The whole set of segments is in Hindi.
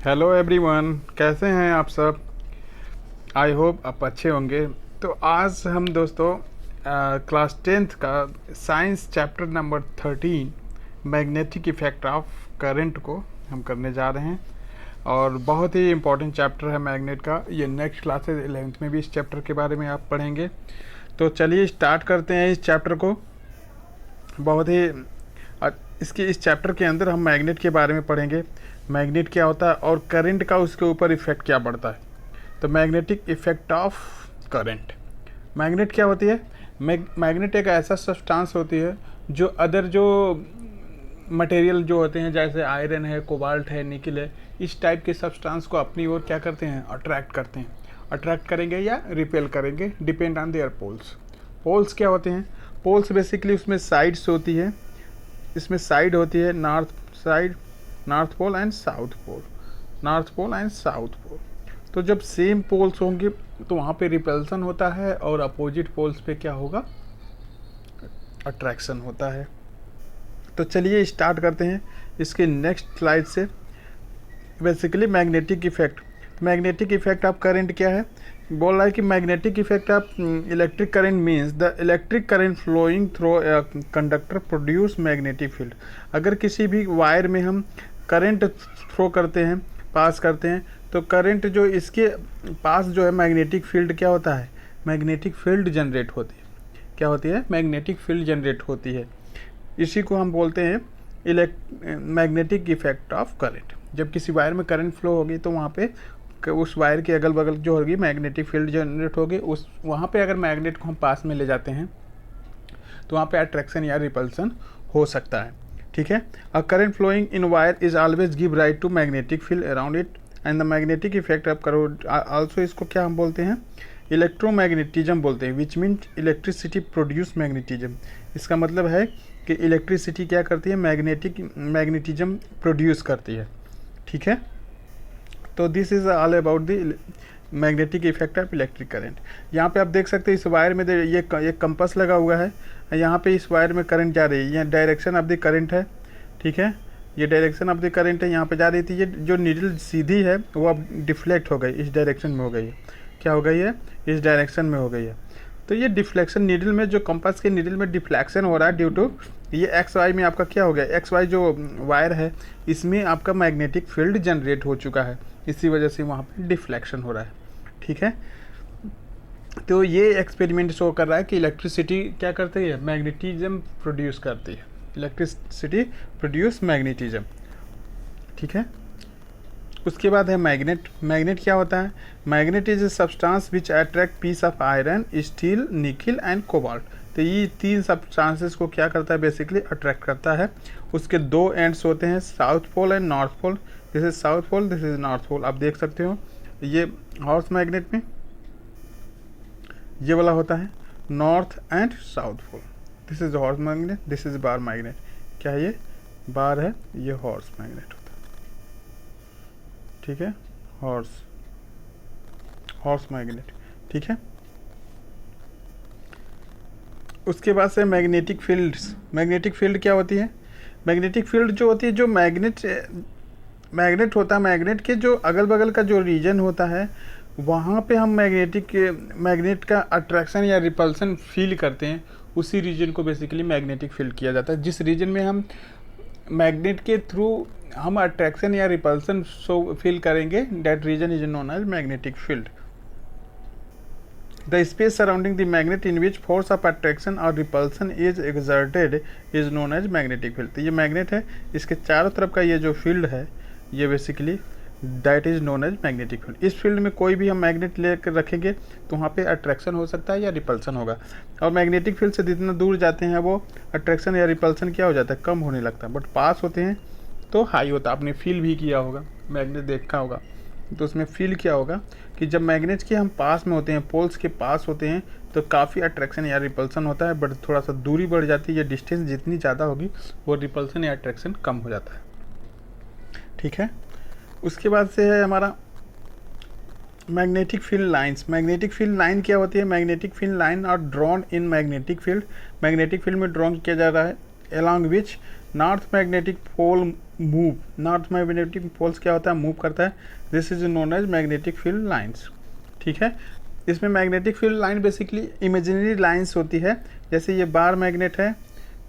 हेलो एवरीवन, कैसे हैं आप सब। आई होप आप अच्छे होंगे। तो आज हम दोस्तों क्लास 10th का science chapter number 13 magnetic effect of current को हम करने जा रहे हैं। और बहुत ही इम्पोर्टेंट चैप्टर है मैग्नेट का। ये नेक्स्ट क्लासेस 11th में भी इस चैप्टर के बारे में आप पढ़ेंगे। तो चलिए स्टार्ट करते हैं इस चैप्टर को। बहुत ही इस चैप्टर के अंदर हम मैग्नेट के बारे में पढ़ेंगे। मैग्नेट क्या होता है और करंट का उसके ऊपर इफेक्ट क्या पड़ता है। तो magnetic effect of current. Magnet क्या होती है? मैग्नेट एक ऐसा सब्सटेंस होती है जो अदर जो मटेरियल जो होते हैं, जैसे आयरन है, कोबाल्ट है, निकल है, इस टाइप के सब्सटेंस को अपनी ओर क्या करते हैं? अट्रैक्ट करते हैं। अट्रैक्ट करेंगे या रिपेल करेंगे, depend on their poles. Poles क्या होते हैं? पोल्स बेसिकली उसमें साइड्स होती है। इसमें साइड होती है north side, north pole and south pole, north pole and south pole. तो जब सेम पोल्स होंगे तो वहाँ पे रिपल्सन होता है और अपोजिट पोल्स पे क्या होगा? अट्रैक्शन होता है। तो चलिए स्टार्ट करते हैं इसके नेक्स्ट स्लाइड से। Basically magnetic effect. Magnetic effect of current क्या है? बोल रहा है कि magnetic effect of electric current means the electric current flowing through a conductor produce magnetic field. अगर किसी भी वायर में हम करंट थ्रो करते हैं, पास करते हैं, तो करंट जो इसके पास जो है मैग्नेटिक फील्ड क्या होता है? मैग्नेटिक फील्ड जनरेट होती है। क्या होती है? मैग्नेटिक फील्ड जनरेट होती है। इसी को हम बोलते हैं मैग्नेटिक इफेक्ट ऑफ करंट। जब किसी वायर में करंट फ्लो होगी तो वहाँ पे उस वायर के अगल बगल जो होगी मैग्नेटिक फील्ड जनरेट होगी। उस वहाँ पे अगर मैग्नेट को हम पास में ले जाते हैं तो वहाँ पे अट्रैक्शन या रिपल्सन हो सकता है। ठीक है। A current flowing in wire is always give right to magnetic field around it and the magnetic effect of current also. इसको क्या हम बोलते हैं? इलेक्ट्रोमैग्नेटिज्म बोलते हैं, which mean electricity produce magnetism. इसका मतलब है कि इलेक्ट्रिसिटी क्या करती है? मैग्नेटिज्म प्रोड्यूस करती है। ठीक है। तो this is all about the magnetic effect of electric current. यहाँ पे आप देख सकते हैं इस वायर में ये कंपास लगा हुआ है। यहाँ पे इस वायर में करंट जा रही है, यहाँ डायरेक्शन ऑफ द करंट है। ठीक है, ये डायरेक्शन ऑफ द करंट है, यहाँ पे जा रही थी। ये जो नीडल सीधी है वो अब डिफ्लेक्ट हो गई, इस डायरेक्शन में हो गई है। क्या हो गई है? इस डायरेक्शन में हो गई है। तो ये डिफ्लेक्शन नीडल में, जो कंपास के नीडल में डिफ्लेक्शन हो रहा है ड्यू टू ये एक्स वाई में आपका क्या हो गया? एक्स वाई जो वायर है इसमें आपका मैग्नेटिक फील्ड जनरेट हो चुका है, इसी वजह से वहाँ पे डिफ्लेक्शन हो रहा है। ठीक है। तो ये एक्सपेरिमेंट शो कर रहा है कि इलेक्ट्रिसिटी क्या करती है? मैग्नेटिज्म प्रोड्यूस करती है। Electricity produce magnetism. ठीक है। उसके बाद है मैग्नेट। मैग्नेट क्या होता है? Magnet is a substance which attract piece of iron, steel, nickel and cobalt. तो ये तीन सब्सटेंसेस को क्या करता है? बेसिकली अट्रैक्ट करता है। उसके दो एंड्स होते हैं, south pole and north pole. This is south pole, this is north pole. आप देख सकते हो ये हॉर्स मैग्नेट में ये वाला होता है north and south pole. This is horse magnet, this is bar magnet. क्या है? ये बार है, ये हॉर्स मैग्नेट होता है। ठीक है, हॉर्स मैग्नेट। ठीक है। उसके बाद से मैग्नेटिक फील्ड्स। मैग्नेटिक फील्ड क्या होती है? मैग्नेटिक फील्ड जो होती है, जो मैग्नेट होता है, मैग्नेट के जो अगल बगल का जो रीजन होता है वहाँ पे हम मैग्नेट का अट्रैक्शन या रिपल्सन फील करते हैं। उसी रीजन को बेसिकली मैग्नेटिक फील्ड किया जाता है। जिस रीजन में हम मैग्नेट के थ्रू हम अट्रैक्शन या रिपल्सन फील करेंगे, that region is known as magnetic field. The space surrounding the magnet in which force of attraction or repulsion is exerted is known as magnetic field। तो ये मैग्नेट है, इसके चारों तरफ का ये जो फील्ड है ये basically that is known as magnetic field. इस फील्ड में कोई भी हम मैग्नेट लेकर रखेंगे तो वहाँ पे अट्रैक्शन हो सकता है या रिपल्सन होगा। और मैग्नेटिक फील्ड से जितना दूर जाते हैं वो अट्रैक्शन या रिपल्सन क्या हो जाता है? कम होने लगता है। बट पास होते हैं तो हाई होता है। आपने फील भी किया होगा, मैग्नेट देखा होगा तो उसमें फील क्या होगा कि जब मैग्नेट के हम पास में होते हैं, पोल्स के पास होते हैं, तो काफ़ी अट्रैक्शन या रिपल्सन होता है। बट थोड़ा सा दूरी बढ़ जाती है या डिस्टेंस जितनी ज़्यादा होगी वो रिपल्सन या अट्रैक्शन कम हो जाता है। ठीक है। उसके बाद से है हमारा magnetic field lines. Magnetic field line क्या होती है? Magnetic field line are drawn in magnetic field. Magnetic field में ड्रॉन किया जा रहा है along which north magnetic pole move, north magnetic poles क्या होता है, मूव करता है, this is known as magnetic field lines. ठीक है, इसमें magnetic field line basically imaginary lines होती है। जैसे ये बार मैग्नेट है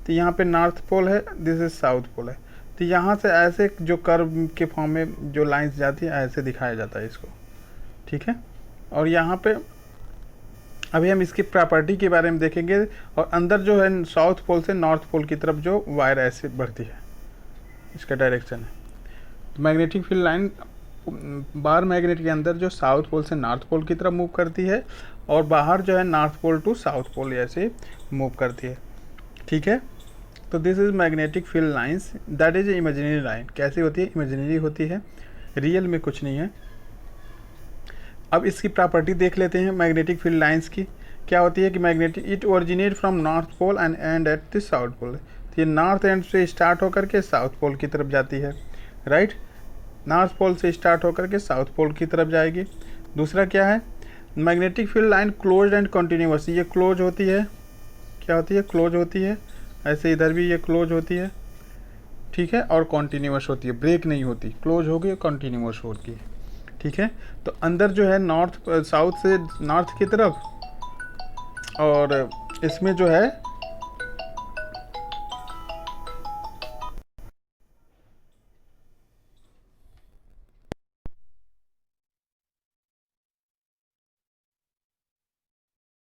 तो यहाँ पे नॉर्थ पोल है, दिस इज साउथ पोल है, तो यहाँ से ऐसे जो कर्व के फॉर्म में जो लाइंस जाती है ऐसे दिखाया जाता है इसको। ठीक है, और यहाँ पे अभी हम इसकी प्रॉपर्टी के बारे में देखेंगे। और अंदर जो है साउथ पोल से नॉर्थ पोल की तरफ जो वायर ऐसे बढ़ती है, इसका डायरेक्शन है। तो magnetic field line bar magnet के अंदर जो साउथ पोल से नॉर्थ पोल की तरफ मूव करती है, और बाहर जो है north pole to south pole ऐसे मूव करती है। ठीक है, तो this is magnetic field lines, that is imaginary line. कैसी होती है, इमेजिनरी होती है, रियल में कुछ नहीं है। अब इसकी प्रॉपर्टी देख लेते हैं मैग्नेटिक फील्ड लाइंस की। क्या होती है कि magnetic it originate from north pole and end at the south pole. तो ये नॉर्थ एंड से स्टार्ट होकर के साउथ पोल की तरफ जाती है, राइट। नॉर्थ पोल से स्टार्ट होकर के साउथ पोल की तरफ जाएगी। दूसरा क्या है, magnetic field line close and continuous, ये क्लोज होती है, क्या होती है, क्लोज होती है। ऐसे इधर भी ये क्लोज होती है, ठीक है, और कॉन्टीन्यूअस होती है, ब्रेक नहीं होती, क्लोज होगी कॉन्टीन्यूअस होती है। ठीक है, तो अंदर जो है नॉर्थ साउथ से नॉर्थ की तरफ, और इसमें जो है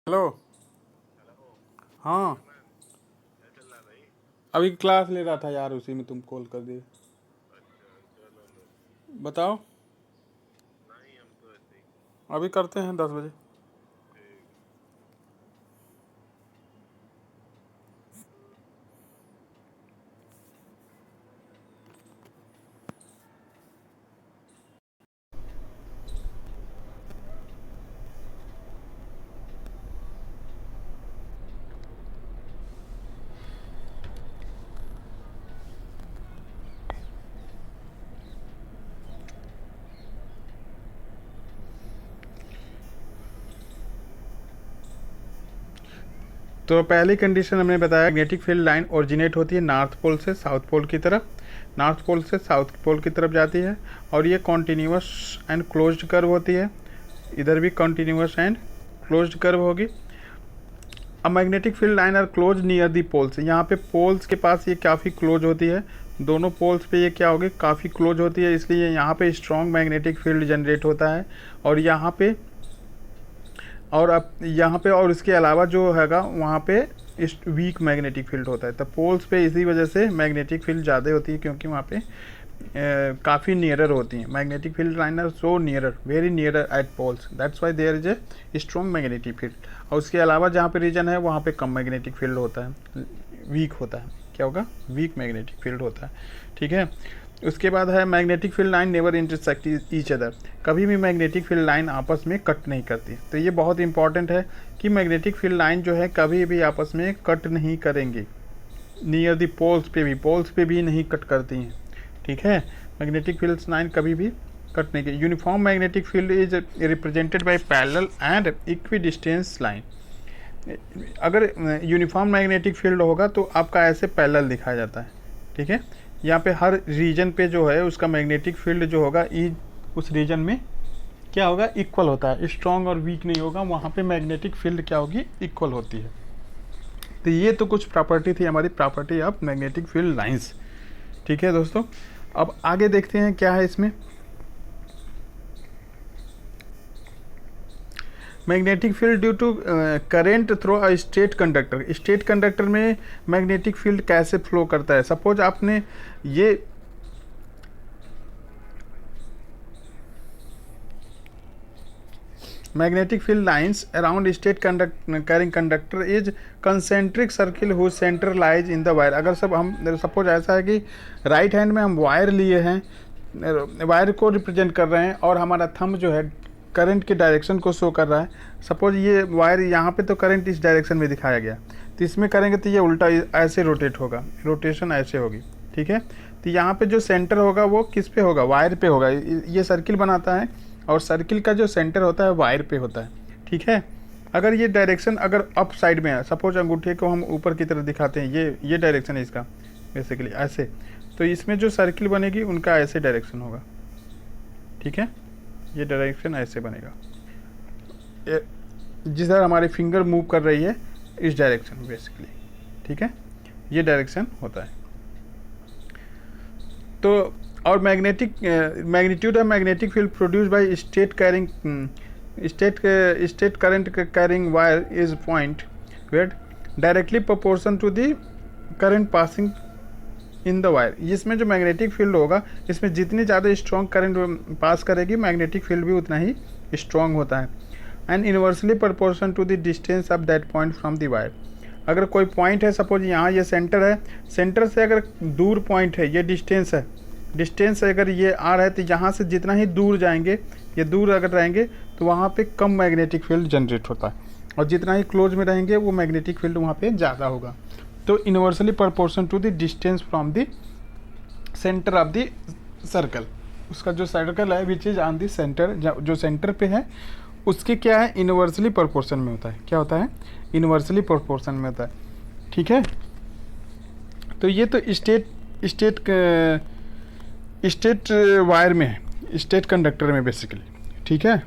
हेलो, हाँ अभी क्लास ले रहा था यार, उसी में तुम कॉल कर दिए। बताओ, अभी करते हैं 10 बजे। तो पहली कंडीशन हमने बताया, मैग्नेटिक फील्ड लाइन ओरिजिनेट होती है नॉर्थ पोल से साउथ पोल की तरफ, नॉर्थ पोल से साउथ पोल की तरफ जाती है, और ये कॉन्टीन्यूअस एंड क्लोज्ड कर्व होती है। इधर भी कॉन्टीन्यूअस एंड क्लोज्ड कर्व होगी। अब magnetic field line are close near the poles, यहाँ पे पोल्स के पास ये काफ़ी क्लोज होती है, दोनों पोल्स पे ये क्या होगी, काफ़ी क्लोज होती है, इसलिए यहाँ पे स्ट्रॉन्ग मैग्नेटिक फील्ड जनरेट होता है। और यहाँ पे और अब यहाँ पे और इसके अलावा जो हैगा वहाँ पे वीक मैग्नेटिक फील्ड होता है। तो पोल्स पे इसी वजह से मैग्नेटिक फील्ड ज़्यादा होती है, क्योंकि वहाँ पे काफ़ी नियरर होती हैं। Magnetic field line are so nearer, very nearer at poles, that's why there is a strong magnetic field. और उसके अलावा जहाँ पे रीजन है वहाँ पे कम मैग्नेटिक फील्ड होता है, वीक होता है, क्या होगा, वीक मैग्नेटिक फील्ड होता है। ठीक है, उसके बाद है magnetic field line never intersect each other, कभी भी मैग्नेटिक फील्ड लाइन आपस में कट नहीं करती। तो ये बहुत इंपॉर्टेंट है कि मैग्नेटिक फील्ड लाइन जो है कभी भी आपस में कट नहीं करेंगे, नियर दी पोल्स पे भी नहीं कट करती हैं। ठीक है, मैग्नेटिक फील्ड लाइन कभी भी कट नहीं की। Uniform magnetic field is represented by parallel and equidistance line. अगर यूनिफॉर्म मैग्नेटिक फील्ड होगा तो आपका ऐसे पैरेलल दिखाया जाता है। ठीक है, यहाँ पे हर रीजन पे जो है उसका मैग्नेटिक फील्ड जो होगा उस रीजन में क्या होगा, इक्वल होता है, स्ट्रॉन्ग और वीक नहीं होगा, वहाँ पे मैग्नेटिक फील्ड क्या होगी, इक्वल होती है। तो ये तो कुछ प्रॉपर्टी थी हमारी, property of magnetic field lines. ठीक है दोस्तों, अब आगे देखते हैं क्या है इसमें। Magnetic field due to current through a straight conductor, straight conductor में मैग्नेटिक फील्ड कैसे फ्लो करता है। सपोज आपने ये magnetic field lines around straight carrying conductor is concentric circle whose centre lies in the wire. अगर सब हम सपोज ऐसा है कि राइट हैंड में हम वायर लिए हैं, वायर को रिप्रेजेंट कर रहे हैं, और हमारा थंब जो है करंट के डायरेक्शन को शो कर रहा है। सपोज ये वायर यहाँ पे तो करंट इस डायरेक्शन में दिखाया गया, तो इसमें करेंगे तो ये उल्टा ऐसे रोटेट होगा, रोटेशन ऐसे होगी। ठीक है, तो यहाँ पे जो सेंटर होगा वो किस पे होगा, वायर पे होगा। ये सर्किल बनाता है और सर्किल का जो सेंटर होता है वायर पे होता है। ठीक है, अगर ये डायरेक्शन अगर अप साइड में है, सपोज अंगूठे को हम ऊपर की तरफ दिखाते हैं, ये डायरेक्शन है इसका बेसिकली ऐसे, तो इसमें जो सर्किल बनेगी उनका ऐसे डायरेक्शन होगा, ठीक है, ये डायरेक्शन ऐसे बनेगा, जिस तरह हमारी फिंगर मूव कर रही है इस डायरेक्शन बेसिकली, ठीक है, ये डायरेक्शन होता है। तो और magnitude of magnetic field produce by state current carrying wire is point where directly proportion to the current passing in the wire. इसमें जो मैग्नेटिक फील्ड होगा, इसमें जितनी ज़्यादा स्ट्रॉन्ग करंट पास करेगी मैग्नेटिक फील्ड भी उतना ही स्ट्रॉन्ग होता है। And inversely proportion to the distance of that point from the wire. अगर कोई पॉइंट है, सपोज यहाँ ये सेंटर है, सेंटर से अगर दूर पॉइंट है, ये डिस्टेंस है, डिस्टेंस अगर ये आर है, तो यहाँ से जितना ही दूर जाएंगे, ये दूर अगर रहेंगे तो वहाँ पे कम मैग्नेटिक फील्ड जनरेट होता है, और जितना ही क्लोज में रहेंगे वो मैग्नेटिक फील्ड वहाँ पे ज़्यादा होगा। तो inversely proportion to the distance from the centre of the circle, उसका जो सर्कल है which is on the centre, जो सेंटर पे है उसके क्या है, इनवर्सली प्रोपोर्शन में होता है। क्या होता है? इनवर्सली प्रोपोर्शन में होता है, ठीक है। तो ये तो स्टेट वायर में है, स्टेट कंडक्टर में बेसिकली, ठीक है।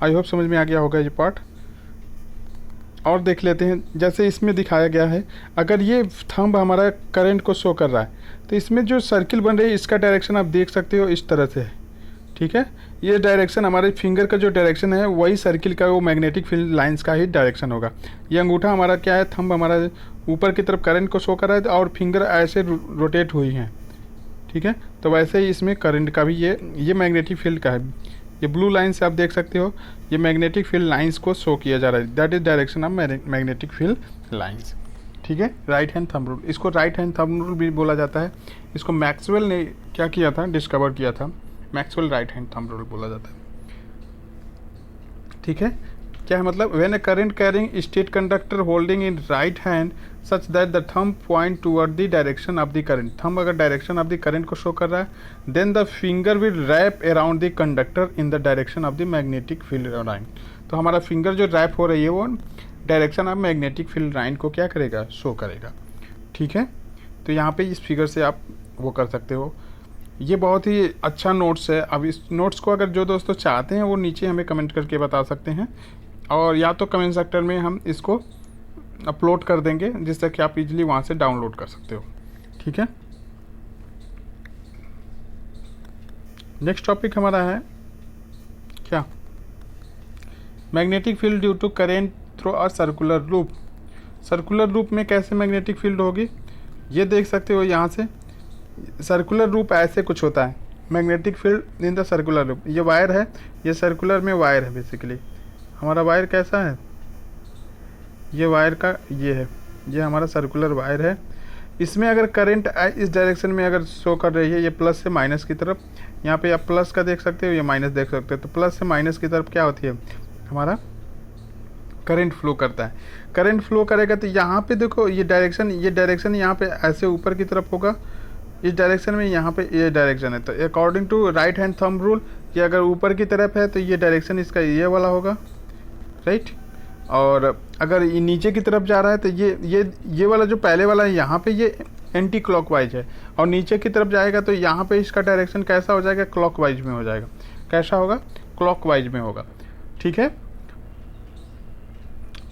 आई होप समझ में आ गया होगा ये पार्ट। और देख लेते हैं, जैसे इसमें दिखाया गया है, अगर ये थंब हमारा करंट को शो कर रहा है, तो इसमें जो सर्किल बन रही है इसका डायरेक्शन आप देख सकते हो इस तरह से है, ठीक है। ये डायरेक्शन हमारे फिंगर का जो डायरेक्शन है वही सर्किल का, वो मैग्नेटिक फील्ड लाइंस का ही डायरेक्शन होगा। ये अंगूठा हमारा क्या है, थंब हमारा ऊपर की तरफ करंट को शो कर रहा है, और फिंगर ऐसे रोटेट हुई हैं, ठीक है। तो वैसे ही इसमें करंट का भी ये मैग्नेटिक फील्ड का है। ये ब्लू लाइन से आप देख सकते हो, ये मैग्नेटिक फील्ड लाइंस को शो किया जा रहा है, that is direction of magnetic field lines, ठीक है। राइट हैंड थंब रूल, इसको राइट हैंड थंब रूल भी बोला जाता है। इसको मैक्सवेल ने क्या किया था, डिस्कवर किया था, Maxwell right hand thumb rule बोला जाता है, ठीक है। क्या है मतलब, when a current carrying state conductor holding in right hand such that the thumb point toward the direction of the current, thumb अगर डायरेक्शन ऑफ द करंट को शो कर रहा है, then the finger will wrap around the conductor in the direction of the magnetic field line. तो हमारा फिंगर जो रैप हो रही है वो direction of magnetic field line को क्या करेगा, शो करेगा, ठीक है। तो यहाँ पे इस फिगर से आप वो कर सकते हो। ये बहुत ही अच्छा नोट्स है। अब इस नोट्स को अगर जो दोस्तों चाहते हैं वो नीचे हमें कमेंट करके बता सकते हैं, और या तो कमेंट सेक्टर में हम इसको अपलोड कर देंगे, जिससे कि आप इजीली वहाँ से डाउनलोड कर सकते हो, ठीक है। नेक्स्ट टॉपिक हमारा है क्या, magnetic field due to current through a circular loop. Circular loop में कैसे मैग्नेटिक फील्ड होगी, ये देख सकते हो यहाँ से। सर्कुलर लूप ऐसे कुछ होता है, magnetic field in the circular loop. ये वायर है, ये सर्कुलर में वायर है बेसिकली। हमारा वायर कैसा है, ये वायर का ये है, ये हमारा सर्कुलर वायर है। इसमें अगर करंट इस डायरेक्शन में अगर शो कर रही है, ये प्लस से माइनस की तरफ, यहाँ पे आप प्लस का देख सकते हो, ये माइनस देख सकते हो। तो प्लस से माइनस की तरफ क्या होती है, हमारा करंट फ्लो करता है। करंट फ्लो करेगा तो यहाँ पे देखो ये डायरेक्शन यहाँ पे ऐसे ऊपर की तरफ होगा, इस डायरेक्शन में यहाँ पे ये डायरेक्शन है। तो according to right hand thumb rule, ये अगर ऊपर की तरफ है तो ये डायरेक्शन इसका ये वाला होगा, राइट। और अगर ये नीचे की तरफ जा रहा है तो ये वाला जो पहले वाला है यहाँ पे ये एंटी क्लॉकवाइज है, और नीचे की तरफ जाएगा तो यहाँ पे इसका डायरेक्शन कैसा हो जाएगा, क्लॉकवाइज में हो जाएगा। कैसा होगा, क्लॉकवाइज में होगा, ठीक है।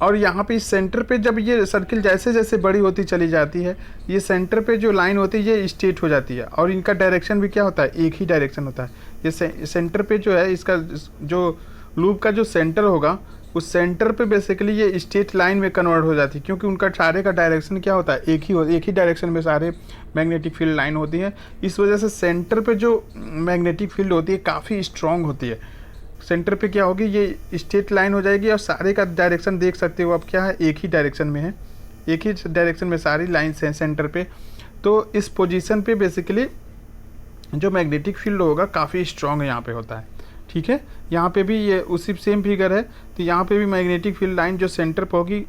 और यहाँ पे इस सेंटर पे जब ये सर्किल जैसे जैसे बड़ी होती चली जाती है, ये सेंटर पे जो लाइन होती है ये स्ट्रेट हो जाती है, और इनका डायरेक्शन भी क्या होता है, एक ही डायरेक्शन होता है। ये सेंटर पे जो है, इसका जो लूप का जो सेंटर होगा, उस सेंटर पे बेसिकली ये स्ट्रेट लाइन में कन्वर्ट हो जाती है, क्योंकि उनका सारे का डायरेक्शन क्या होता है, एक ही डायरेक्शन में सारे मैग्नेटिक फील्ड लाइन होती है। इस वजह से सेंटर पे जो मैग्नेटिक फील्ड होती है काफ़ी स्ट्रॉन्ग होती है। सेंटर पे क्या होगी, ये स्ट्रेट लाइन हो जाएगी, और सारे का डायरेक्शन देख सकते हो आप क्या है, एक ही डायरेक्शन में है, एक ही डायरेक्शन में सारी लाइन्स हैं सेंटर पे। तो इस पोजीशन पे बेसिकली जो मैग्नेटिक फील्ड होगा काफ़ी स्ट्रॉन्ग यहाँ पे होता है, ठीक है। यहाँ पे भी ये उसी सेम फिगर है, तो यहाँ पे भी मैग्नेटिक फील्ड लाइन जो सेंटर पर होगी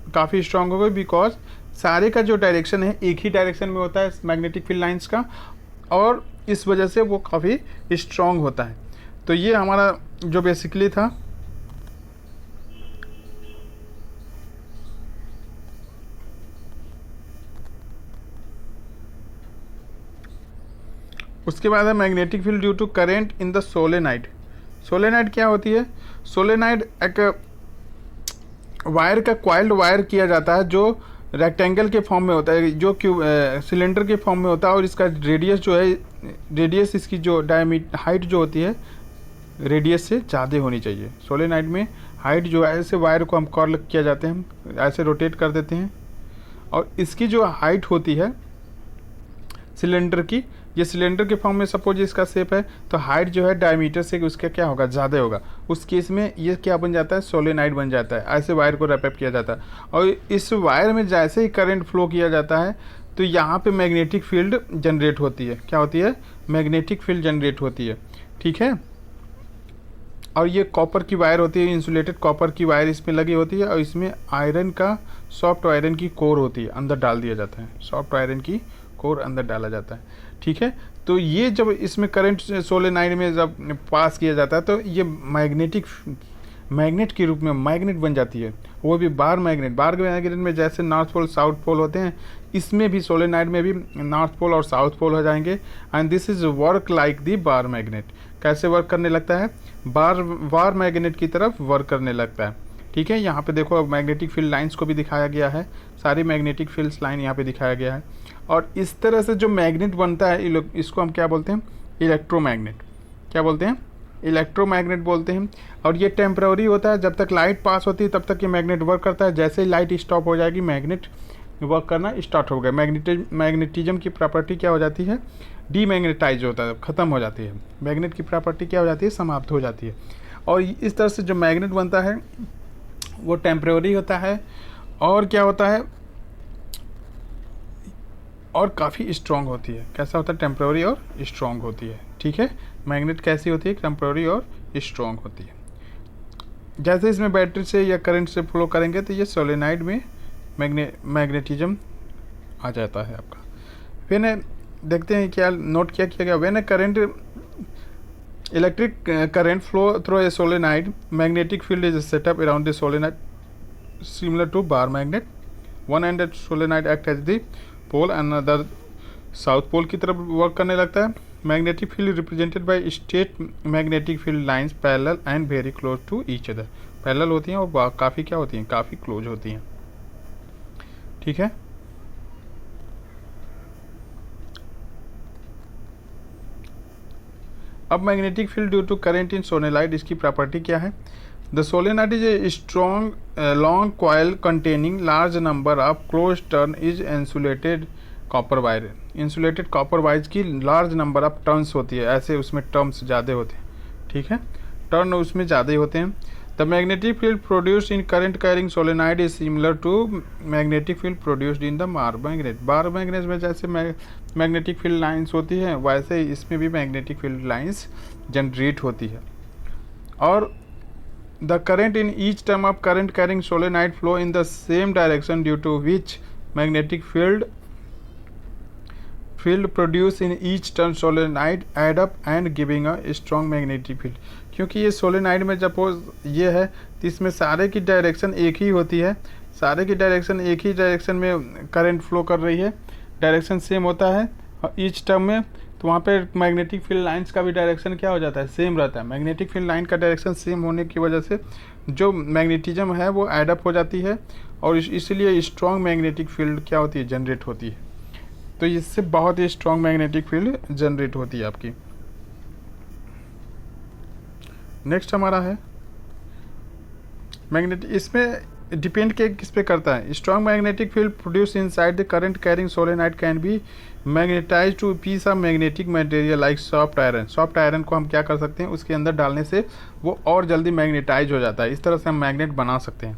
काफ़ी स्ट्रॉन्ग होगी, बिकॉज सारे का जो डायरेक्शन है एक ही डायरेक्शन में होता है मैग्नेटिक फील्ड लाइन्स का, और इस वजह से वो काफ़ी स्ट्रॉन्ग होता है। तो ये हमारा जो बेसिकली था उसके बाद है magnetic field due to current in the solenoid. Solenoid क्या होती है? सोलेनाइड एक वायर का कॉइल्ड वायर किया जाता है जो रेक्टेंगल के फॉर्म में होता है, जो सिलेंडर के फॉर्म में होता है, और इसका रेडियस जो है, रेडियस इसकी जो हाइट जो होती है रेडियस से ज़्यादा होनी चाहिए। सोलेनाइड में हाइट जो है, ऐसे वायर को हम कॉर्ल किया जाते हैं, ऐसे रोटेट कर देते हैं, और इसकी जो हाइट होती है सिलेंडर की, ये सिलेंडर के फॉर्म में सपोज इसका शेप है, तो हाइट जो है डायमीटर से उसका क्या होगा, ज़्यादा होगा। उस केस में ये क्या बन जाता है, सोलेनाइड बन जाता है। ऐसे वायर को रैप किया जाता है, और इस वायर में जैसे ही करंट फ्लो किया जाता है तो यहाँ पे मैग्नेटिक फील्ड जनरेट होती है। क्या होती है? मैग्नेटिक फील्ड जनरेट होती है। ठीक है, और ये कॉपर की वायर होती है, इंसुलेटेड कॉपर की वायर इसमें लगी होती है, और इसमें आयरन का, सॉफ्ट आयरन की कोर होती है, अंदर डाल दिया जाता है, सॉफ्ट आयरन की कोर अंदर डाला जाता है। ठीक है, तो ये जब इसमें करंट सोलेनाइड में जब पास किया जाता है तो ये मैग्नेट के रूप में मैग्नेट बन जाती है, वो भी बार मैग्नेट। बार मैग्नेट में जैसे नॉर्थ पोल साउथ पोल होते हैं, इसमें भी सोलेनाइड में भी नॉर्थ पोल और साउथ पोल हो जाएंगे, and this is work like the bar magnet. कैसे वर्क करने लगता है? बार मैग्नेट की तरफ वर्क करने लगता है। ठीक है, यहाँ पे देखो मैग्नेटिक फील्ड लाइंस को भी दिखाया गया है, सारी मैग्नेटिक फील्ड लाइन यहाँ पे दिखाया गया है। और इस तरह से जो मैग्नेट बनता है, इसको हम क्या बोलते हैं? इलेक्ट्रोमैग्नेट। क्या बोलते हैं? इलेक्ट्रोमैग्नेट बोलते हैं। और ये टेम्पररी होता है, जब तक लाइट पास होती है तब तक ये मैग्नेट वर्क करता है। जैसे ही लाइट स्टॉप हो जाएगी, मैग्नेट वर्क करना स्टार्ट हो गया। मैग्नेटिज्म की प्रॉपर्टी क्या हो जाती है? डीमैग्नेटाइज होता है, ख़त्म हो जाती है। मैग्नेट की प्रॉपर्टी क्या हो जाती है? समाप्त हो जाती है। और इस तरह से जो मैग्नेट बनता है वो टेम्पररी होता है, और क्या होता है, और काफ़ी स्ट्रॉन्ग होती है। कैसा होता है? टेम्पररी और स्ट्रॉन्ग होती है। ठीक है, मैग्नेट कैसी होती है? टेम्पररी और स्ट्रॉन्ग होती है। जैसे इसमें बैटरी से या करंट से फ्लो करेंगे तो ये सोलेनाइड में मैग्नेटिज्म आ जाता है आपका। फिर देखते हैं क्या नोट क्या किया गया। When current electric current flow through a solenoid, magnetic field is set up around the solenoid similar to bar magnet. One ended solenoid act as the pole, another south pole की तरफ वर्क करने लगता है। Magnetic field represented by state magnetic field lines parallel and very close to each other. Parallel होती हैं और काफ़ी क्या होती हैं? काफ़ी क्लोज होती हैं। ठीक है, अब magnetic field due to current in solenoid, इसकी प्रॉपर्टी क्या है? The solenoid is a strong long coil containing large number of close turn is insulated copper wire. Insulated copper wire की लार्ज नंबर ऑफ टर्न्स होती है, ऐसे उसमें टर्म्स ज़्यादा होते हैं। ठीक है, टर्न उसमें ज़्यादा होते हैं। The magnetic field produced in current carrying solenoid is similar to magnetic field produced in the bar magnet. Bar magnet में जैसे मैग्नेटिक फील्ड लाइंस होती है, वैसे इसमें भी मैग्नेटिक फील्ड लाइंस जनरेट होती है। और the current in each term of current carrying solenoid flow in the same direction due to which magnetic field produce in each turn solenoid add up and giving a strong magnetic field. क्योंकि ये सोलेनाइड में सपोज ये है तो इसमें सारे की डायरेक्शन एक ही होती है, सारे की डायरेक्शन एक ही डायरेक्शन में करंट फ्लो कर रही है, डायरेक्शन सेम होता है और ईच टर्म में, तो वहाँ पे मैग्नेटिक फील्ड लाइंस का भी डायरेक्शन क्या हो जाता है? सेम रहता है। मैग्नेटिक फील्ड लाइन का डायरेक्शन सेम होने की वजह से जो मैग्नेटिज्म है वो एडअप हो जाती है, और इसलिए स्ट्रॉन्ग मैग्नेटिक फील्ड क्या होती है? जनरेट होती है। तो इससे बहुत ही स्ट्रॉन्ग मैग्नेटिक फील्ड जनरेट होती है आपकी। नेक्स्ट हमारा है मैग्नेटिक, इसमें डिपेंड के किस पे करता है? Strong magnetic field produce inside the current carrying solenoid can be magnetize to piece of magnetic material like soft iron. Soft iron को हम क्या कर सकते हैं? उसके अंदर डालने से वो और जल्दी मैग्नेटाइज हो जाता है। इस तरह से हम मैग्नेट बना सकते हैं।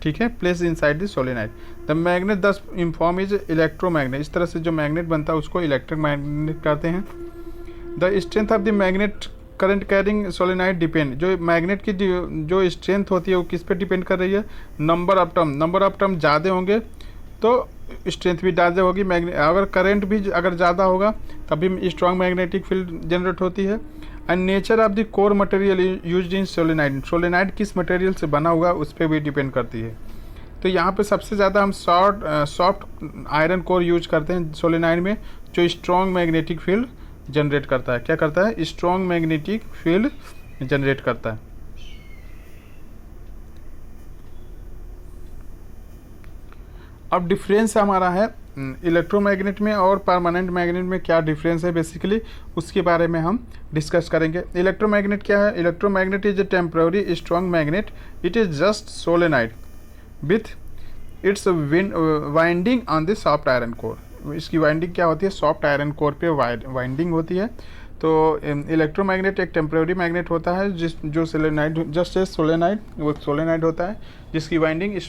ठीक है, place inside the solenoid the magnet दस इन्फॉर्म इज इलेक्ट्रोमैग्नेट। इस तरह से जो मैग्नेट बनता है उसको इलेक्ट्रिक मैग्नेट कहते हैं। The strength of the magnet current carrying solenoid depend, जो मैग्नेट की जो स्ट्रेंथ होती है वो किस पे डिपेंड कर रही है? Number of term. Number of term ज़्यादा होंगे तो स्ट्रेंथ भी ज़्यादा होगी। अगर करंट भी अगर ज़्यादा होगा तभी स्ट्रॉन्ग मैग्नेटिक फील्ड जनरेट होती है। And nature of the core material used in solenoid, solenoid किस मटेरियल से बना हुआ उस पर भी डिपेंड करती है। तो यहाँ पे सबसे ज़्यादा हम सॉफ्ट आयरन कोर यूज करते हैं सोलेनाइड में, जो स्ट्रॉन्ग मैग्नेटिक फील्ड जनरेट करता है। क्या करता है? स्ट्रॉन्ग मैग्नेटिक फील्ड जनरेट करता है। अब डिफरेंस हमारा है इलेक्ट्रोमैग्नेट में और परमानेंट मैग्नेट में क्या डिफरेंस है बेसिकली, उसके बारे में हम डिस्कस करेंगे। इलेक्ट्रोमैग्नेट क्या है? Electromagnet is a temporary strong magnet, it is just solenoid with its winding on the soft iron core. इसकी वाइंडिंग क्या होती है? सॉफ्ट आयरन कोर पे वाइंडिंग होती है। तो इलेक्ट्रोमैग्नेट एक टेम्पररी मैग्नेट होता है जो सोलेनाइड, जस्ट ए सोलेनाइड, वो सोलेनाइड होता है जिसकी वाइंडिंग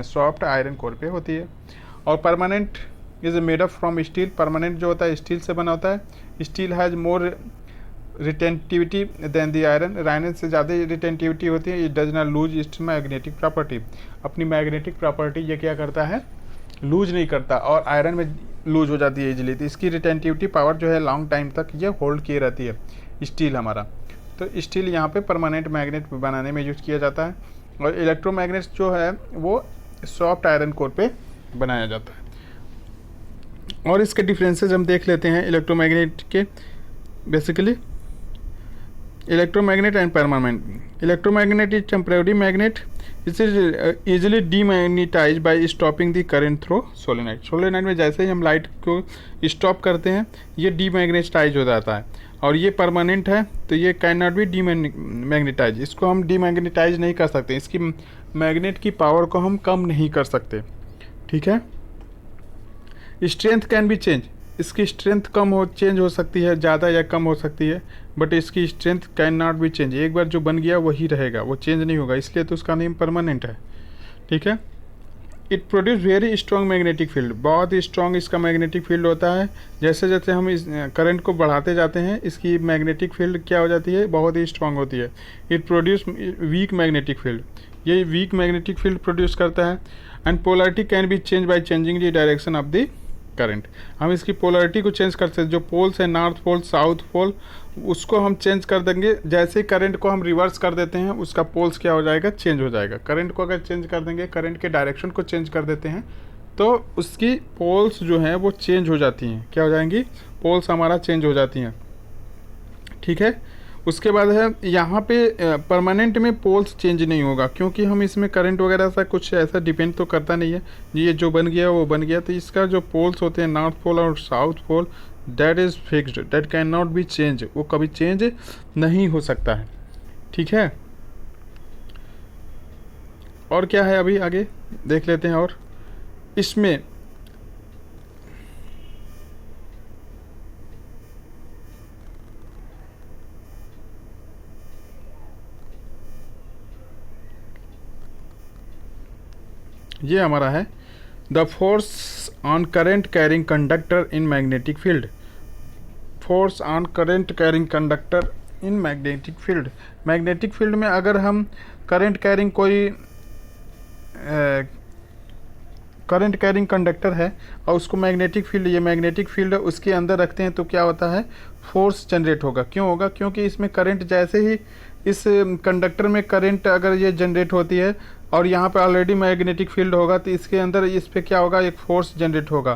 सॉफ्ट आयरन कोर पे होती है। और permanent is made up from steel. Permanent जो होता है स्टील से बना होता है। Steel has more retentivity than the iron. Iron से ज़्यादा रिटेंटिविटी होती है। It does not lose its magnetic property. अपनी मैग्नेटिक प्रॉपर्टी ये क्या करता है? लूज नहीं करता, और आयरन में लूज हो जाती है इजीली। तो इसकी रिटेंटिविटी पावर जो है लॉन्ग टाइम तक ये होल्ड किए रहती है स्टील हमारा। तो स्टील यहाँ पे परमानेंट मैग्नेट बनाने में यूज किया जाता है। और इलेक्ट्रोमैग्नेट जो है वो सॉफ्ट आयरन कोर पे बनाया जाता है। और इसके डिफरेंसेस हम देख लेते हैं इलेक्ट्रोमैग्नेट के। Basically electromagnet and permanent. Electromagnet is temporary magnet, it is easily demagnetize by stopping the current through solenoid. Solenoid में जैसे ही हम लाइट को स्टॉप करते हैं ये डीमैग्नेटाइज हो जाता है। और ये परमानेंट है तो ये कैन नॉट बी डीमैग्नेटाइज। इसको हम डीमैग्नेटाइज नहीं कर सकते, इसकी मैग्नेट की पावर को हम कम नहीं कर सकते। ठीक है। Strength can be change. इसकी स्ट्रेंथ चेंज हो सकती है, ज़्यादा या कम हो सकती है, बट इसकी strength can not be change. एक बार जो बन गया वही रहेगा, वो चेंज नहीं होगा, इसलिए तो उसका नेम परमानेंट है। ठीक है। It produce very strong magnetic field. बहुत ही स्ट्रॉन्ग इसका मैग्नेटिक फील्ड होता है। जैसे जैसे हम इस करंट को बढ़ाते जाते हैं इसकी मैग्नेटिक फील्ड क्या हो जाती है? बहुत ही स्ट्रॉन्ग होती है। It produce weak magnetic field. ये वीक मैग्नेटिक फील्ड प्रोड्यूस करता है। And polarity can be change by changing the direction of the current. हम इसकी पोलैरिटी को चेंज कर सकते हैं। जो पोल्स है, नॉर्थ पोल, साउथ पोल, उसको हम चेंज कर देंगे। जैसे करंट को हम रिवर्स कर देते हैं उसका पोल्स क्या हो जाएगा? चेंज हो जाएगा। करंट को अगर चेंज कर देंगे, करंट के डायरेक्शन को चेंज कर देते हैं तो उसकी पोल्स जो हैं वो चेंज हो जाती हैं। क्या हो जाएंगी? पोल्स हमारा चेंज हो जाती हैं। ठीक है। उसके बाद है यहाँ पे परमानेंट में पोल्स चेंज नहीं होगा, क्योंकि हम इसमें करंट वगैरह सा कुछ ऐसा डिपेंड तो करता नहीं है। ये जो बन गया वो बन गया। तो इसका जो पोल्स होते हैं नॉर्थ पोल और south pole, that is fixed, that can not be change. वो कभी चेंज नहीं हो सकता है। ठीक है। और क्या है अभी आगे देख लेते हैं। और इसमें ये हमारा है the force on current carrying conductor in magnetic field. Force on current carrying conductor in magnetic field. Magnetic field में अगर हम करंट कैरिंग कोई करंट कैरिंग कंडक्टर है और उसको मैग्नेटिक फील्ड, ये मैग्नेटिक फील्ड उसके अंदर रखते हैं तो क्या होता है? फोर्स जनरेट होगा। क्यों होगा? क्योंकि इसमें करंट, जैसे ही इस कंडक्टर में करंट अगर ये जनरेट होती है और यहाँ पे ऑलरेडी मैग्नेटिक फील्ड होगा तो इसके अंदर इस पर क्या होगा? एक फोर्स जनरेट होगा।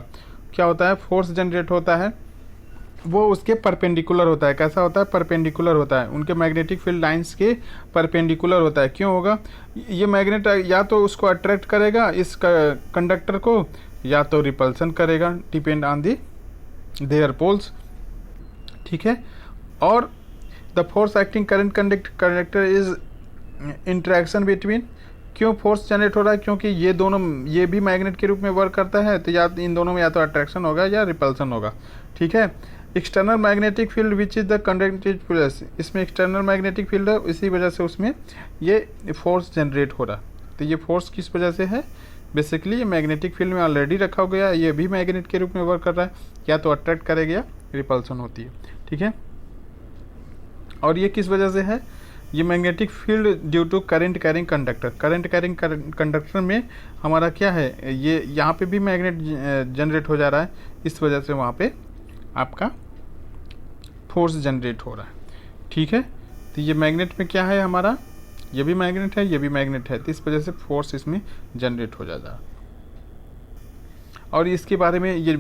क्या होता है? फोर्स जनरेट होता है, वो उसके परपेंडिकुलर होता है। कैसा होता है? परपेंडिकुलर होता है, उनके मैग्नेटिक फील्ड लाइंस के परपेंडिकुलर होता है। क्यों होगा? ये मैग्नेट या तो उसको अट्रैक्ट करेगा इस कंडक्टर को, या तो रिपल्सन करेगा, depend on the their poles. ठीक है। और the force acting current conductor is interaction between. क्यों फोर्स जनरेट हो रहा है? क्योंकि ये दोनों, ये भी मैग्नेट के रूप में वर्क करता है, तो या इन दोनों में या तो अट्रैक्शन होगा या रिपल्सन होगा। ठीक है। External magnetic field which is the conductive plus. इसमें एक्सटर्नल मैग्नेटिक फील्ड है, इसी वजह से उसमें ये फोर्स जनरेट हो रहा है। तो ये फोर्स किस वजह से है? बेसिकली ये मैग्नेटिक फील्ड में ऑलरेडी रखा गया, ये भी मैग्नेट के रूप में वर्क कर रहा है, या तो अट्रैक्ट करेगा या रिपल्सन होती है। ठीक है। और ये किस वजह से है? ये magnetic field due to current carrying conductor. Current carrying conductor में हमारा क्या है? ये यहाँ पे भी मैग्नेट जनरेट हो जा रहा है, इस वजह से वहाँ पे आपका फोर्स जनरेट हो रहा है। ठीक है। तो ये मैग्नेट में क्या है हमारा? ये भी मैग्नेट है, ये भी मैग्नेट है, तो इस वजह से फोर्स इसमें जनरेट हो जाता है। और इसके बारे में ये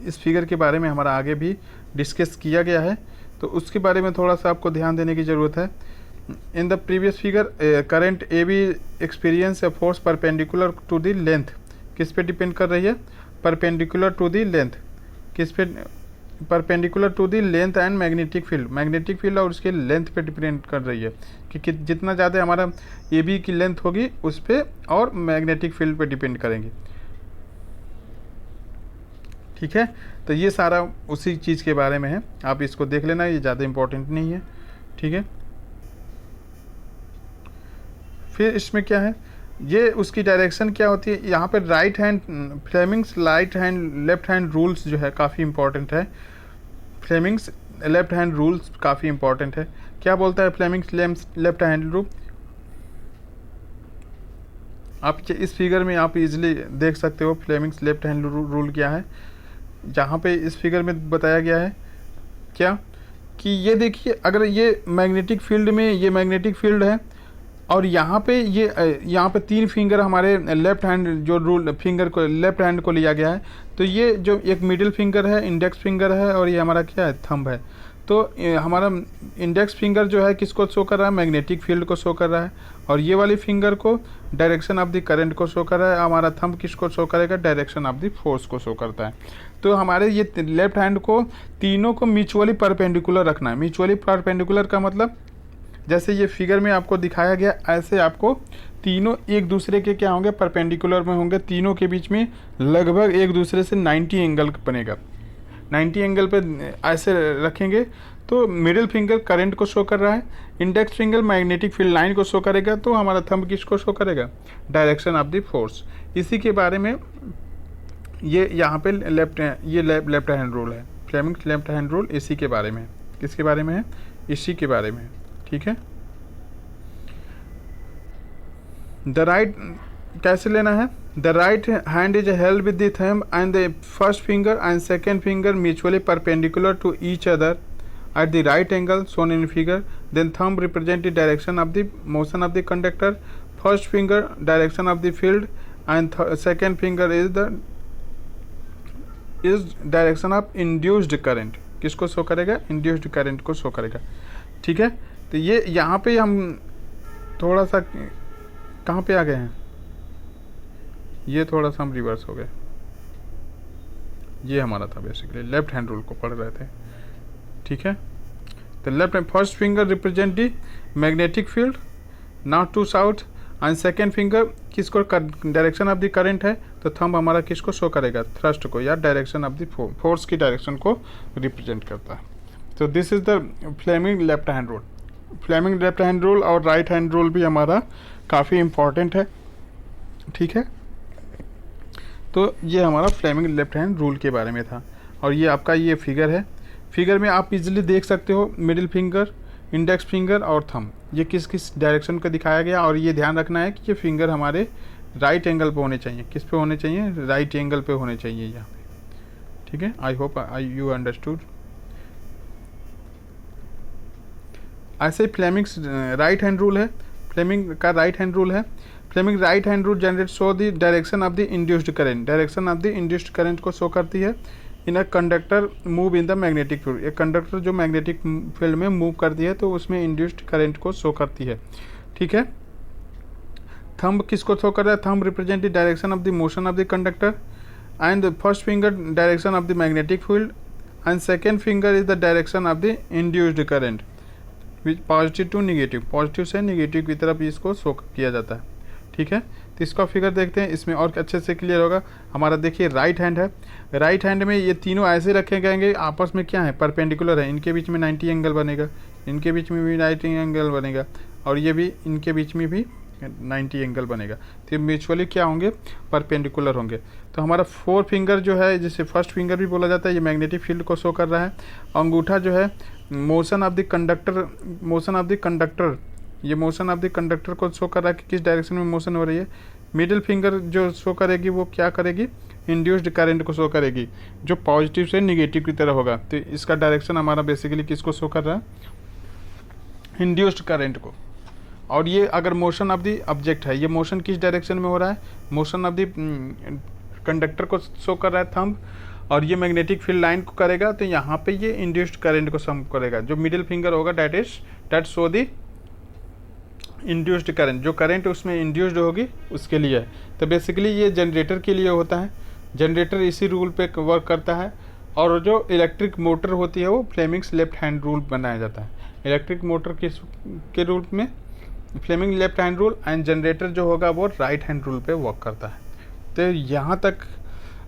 इस फिगर के बारे में हमारा आगे भी डिस्कस किया गया है, तो उसके बारे में थोड़ा सा आपको ध्यान देने की ज़रूरत है। In the previous figure current A B experience a force perpendicular to the length, किस पे डिपेंड कर रही है? परपेंडिकुलर टू द लेंथ, किस पे? Perpendicular to the length and magnetic field, magnetic field और उसके लेंथ पे डिपेंड कर रही है कि जितना ज़्यादा हमारा ए बी की लेंथ होगी उस पर और मैग्नेटिक फील्ड पे डिपेंड करेंगे। ठीक है, तो ये सारा उसी चीज़ के बारे में है, आप इसको देख लेना, ये ज़्यादा इम्पोर्टेंट नहीं है। ठीक है, फिर इसमें क्या है, ये उसकी डायरेक्शन क्या होती है, यहाँ पे right hand Fleming's right hand left hand rules जो है काफ़ी इंपॉर्टेंट है। फ्लेमिंग्स लेफ्ट हैंड रूल्स काफ़ी इंपॉर्टेंट है। क्या बोलता है फ्लेमिंग्स लेफ्ट हैंड रूल? आप इस फिगर में आप इजीली देख सकते हो फ्लेमिंग्स लेफ्ट हैंड रूल क्या है। जहाँ पे इस फिगर में बताया गया है क्या कि ये देखिए, अगर ये मैग्नेटिक फील्ड में ये मैग्नेटिक फील्ड है और यहाँ पे 3 फिंगर हमारे लेफ्ट हैंड जो रूल फिंगर को लेफ्ट हैंड को लिया गया है, तो ये जो एक मिडिल फिंगर है, इंडेक्स फिंगर है और ये हमारा क्या है, थंब है। तो हमारा इंडेक्स फिंगर जो है किसको शो कर रहा है? मैग्नेटिक फील्ड को शो कर रहा है, और ये वाली फिंगर को डायरेक्शन ऑफ द करंट को शो कर रहा है। हमारा थंब किसको शो करेगा? डायरेक्शन ऑफ द फोर्स को शो करता है। तो हमारे ये लेफ्ट हैंड को तीनों को म्यूचुअली परपेंडिकुलर रखना है। म्यूचुअली परपेंडिकुलर का मतलब जैसे ये फिगर में आपको दिखाया गया, ऐसे आपको तीनों एक दूसरे के क्या होंगे? परपेंडिकुलर में होंगे। तीनों के बीच में लगभग एक दूसरे से 90 एंगल बनेगा। 90 एंगल पे ऐसे रखेंगे तो मिडिल फिंगर करंट को शो कर रहा है, index finger magnetic field line को शो करेगा, तो हमारा थंब किसको शो करेगा? Direction of the force. इसी के बारे में ये यहाँ पे लेफ्ट हैंड रूल है, फ्लेमिंग्स लेफ्ट हैंड रूल इसी के बारे में है। किसके बारे में है? इसी के बारे में है। ठीक है, द राइट कैसे लेना है? The right hand is held with the thumb and the first finger and second finger mutually perpendicular to each other at the right angle shown in figure. Then thumb represent the direction of the motion of the conductor. First finger direction of the field and second finger is direction of induced current. किसको शो करेगा? induced current को शो करेगा। ठीक है, तो ये यहाँ पे हम थोड़ा सा कहाँ पे आ गए हैं, ये थोड़ा सा हम रिवर्स हो गए। ये हमारा था बेसिकली लेफ्ट हैंड रूल को पढ़ रहे थे। ठीक है, तो left hand first finger represent the magnetic field not to south and second finger किसको? डायरेक्शन ऑफ द करंट है, तो थंब हमारा किसको शो करेगा? थ्रस्ट को, या डायरेक्शन ऑफ द फोर्स की डायरेक्शन को रिप्रेजेंट करता है। तो this is the Fleming left hand rule. Fleming left hand rule और राइट हैंड रूल भी हमारा काफ़ी इम्पॉर्टेंट है। ठीक है, तो ये हमारा फ्लेमिंग लेफ्ट हैंड रूल के बारे में था। और ये आपका ये फिगर है, फिगर में आप इजीली देख सकते हो मिडिल फिंगर, इंडेक्स फिंगर और थंब ये किस किस डायरेक्शन का दिखाया गया। और ये ध्यान रखना है कि ये फिंगर हमारे राइट एंगल पे होने चाहिए। किस पे होने चाहिए? राइट एंगल पे होने चाहिए यहाँ पे। ठीक है, आई होप यू अंडरस्टूड। ऐसे फ्लेमिंग्स राइट हैंड रूल है, फ्लेमिंग का राइट हैंड रूल है। Fleming right hand rule generate show the direction of the induced current, direction of the induced current को शो करती है in a conductor move in the magnetic field. एक कंडक्टर जो मैग्नेटिक फील्ड में मूव करती है तो उसमें इंड्यूस्ड करंट को शो करती है। ठीक है, थंब किसको शो कर रहा है? Thumb represent the direction of the motion of the conductor and the first finger direction of the magnetic field and second finger is the direction of the induced current which positive to negative, positive से निगेटिव की तरफ इसको शो किया जाता है। ठीक है, तो इसका फिगर देखते हैं, इसमें और अच्छे से क्लियर होगा। हमारा देखिए राइट हैंड है, राइट हैंड में ये तीनों ऐसे रखे गएंगे, आपस में क्या है? परपेंडिकुलर है। इनके बीच में 90 एंगल बनेगा, इनके बीच में भी 90 एंगल बनेगा और ये भी इनके बीच में भी 90 एंगल बनेगा। तो ये म्यूचुअली क्या होंगे? परपेंडिकुलर होंगे। तो हमारा 4 फिंगर जो है, जिसे फर्स्ट फिंगर भी बोला जाता है, ये मैग्नेटिक फील्ड को शो कर रहा है। अंगूठा जो है motion of the conductor, motion of the conductor, ये मोशन ऑफ द कंडक्टर को शो कर रहा है कि किस डायरेक्शन में मोशन हो रही है। मिडिल फिंगर जो शो करेगी वो क्या करेगी? इंड्यूस्ड करंट को शो करेगी जो पॉजिटिव से निगेटिव की तरह होगा। तो इसका डायरेक्शन हमारा बेसिकली किसको शो कर रहा है? इंड्यूस्ड करंट को। और ये अगर मोशन ऑफ द ऑब्जेक्ट है, ये मोशन किस डायरेक्शन में हो रहा है? मोशन ऑफ द कंडक्टर को शो कर रहा है थंब, और ये मैग्नेटिक फील्ड लाइन को करेगा, तो यहाँ पे ये इंड्यूस्ड करंट को सम करेगा। जो मिडिल फिंगर होगा डेट शो दी इंड्यूस्ड करंट, जो करंट उसमें इंड्यूस्ड होगी उसके लिए है। तो बेसिकली ये जनरेटर के लिए होता है, जनरेटर इसी रूल पे वर्क करता है। और जो इलेक्ट्रिक मोटर होती है वो फ्लेमिंग्स लेफ्ट हैंड रूल बनाया जाता है। इलेक्ट्रिक मोटर के रूप में Fleming left hand rule, and generator जो होगा वो राइट हैंड रूल पे वर्क करता है। तो यहाँ तक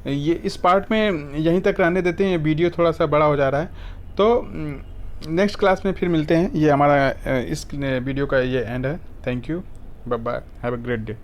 ये इस पार्ट में यहीं तक रहने देते हैं, ये वीडियो थोड़ा सा बड़ा हो जा रहा है। तो नेक्स्ट क्लास में फिर मिलते हैं। ये हमारा इस वीडियो का ये एंड है। Thank you, bye bye, have a great day.